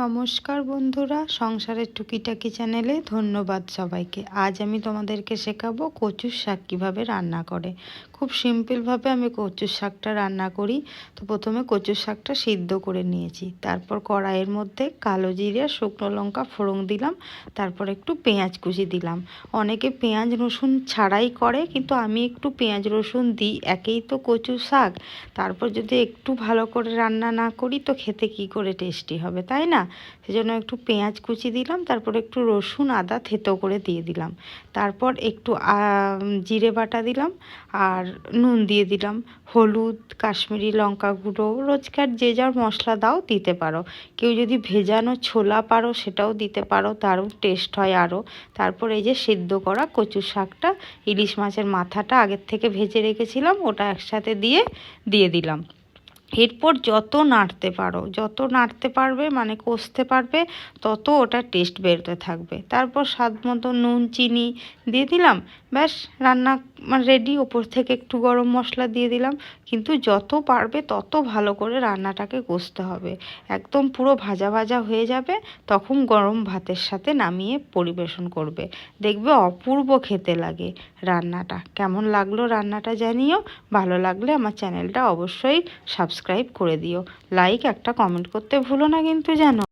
নমস্কার বন্ধুরা, সংসারের টুকিটাকি চ্যানেলে ধন্যবাদ সবাইকে। আজ আমি তোমাদেরকে শেখাবো কচুর শাক কীভাবে রান্না করে। খুব সিম্পলভাবে আমি কচুর শাকটা রান্না করি। তো প্রথমে কচুর শাকটা সিদ্ধ করে নিয়েছি, তারপর কড়াইয়ের মধ্যে কালো জিরে শুকনো লঙ্কা ফোড়ন দিলাম, তারপর একটু পেঁয়াজ কুচি দিলাম। অনেকে পেঁয়াজ রসুন ছাড়াই করে, কিন্তু আমি একটু পেঁয়াজ রসুন দিই, একেই তো কচুর শাক। তারপর যদি একটু ভালো করে রান্না না করি তো খেতে কি করে টেস্টি হবে, তাই না? সেজন্য একটু পেঁয়াজ কুচি দিলাম, তারপর একটু রসুন আদা থেতো করে দিয়ে দিলাম, তারপর একটু জিরে বাটা দিলাম, আর নুন দিয়ে দিলাম, হলুদ, কাশ্মীরি লঙ্কা গুঁড়ো, রোজকার যে যার মশলা দাও দিতে পারো। কেউ যদি ভেজানো ছোলা পারো সেটাও দিতে পারো, দারুণ টেস্ট হয় আরও। তারপর এই যে সেদ্ধ করা কচু শাকটা, ইলিশ মাছের মাথাটা আগের থেকে ভেজে রেখেছিলাম, ওটা একসাথে দিয়ে দিলাম। এরপর যত নাড়তে পারবে মানে কষতে পারবে, তত ওটা টেস্ট বেরোতে থাকবে। তারপর স্বাদ মতো নুন চিনি দিয়ে দিলাম, ব্যাস রান্না রেডি। ওপর থেকে একটু গরম মশলা দিয়ে দিলাম। কিন্তু যত পারবে তত ভালো করে রান্নাটাকে কষতে হবে, একদম পুরো ভাজা ভাজা হয়ে যাবে, তখন গরম ভাতের সাথে নামিয়ে পরিবেশন করবে, দেখবে অপূর্ব খেতে লাগে। রান্নাটা কেমন লাগলো রান্নাটা জানিও। ভালো লাগলে আমার চ্যানেলটা অবশ্যই সাবস্ক্রাইব করে দিও, লাইক একটা কমেন্ট করতে ভুলো না কিন্তু, জানো।